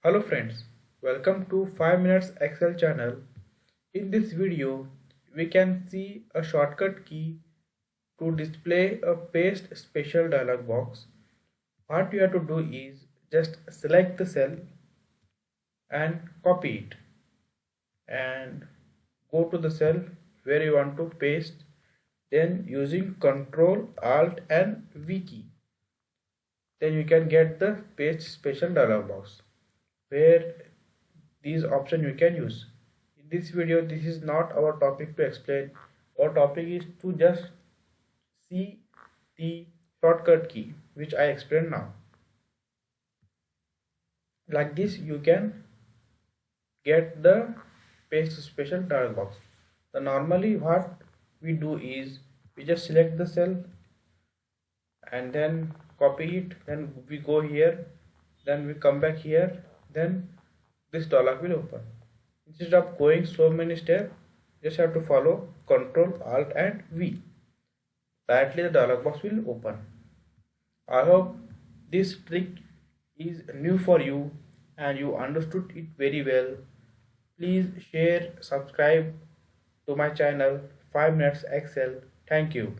Hello friends, welcome to 5 minutes Excel channel. In this video, we can see a shortcut key to display a paste special dialog box. What you have to do is just select the cell and copy it and go to the cell where you want to paste. Then using Ctrl Alt and V key, then you can get the paste special dialog box where these options you can use. In this video, this is not our topic to explain. Our topic is to just see the shortcut key which I explained now. Like this you can get the paste special dialog box. So normally what we do is we just select the cell and then copy it, then we go here, then we come back here, then this dialog will open. Instead of going so many steps, just have to follow Ctrl Alt and V. Directly the dialog box will open. I hope this trick is new for you and you understood it very well. Please share, subscribe to my channel 5 minutes Excel. Thank you.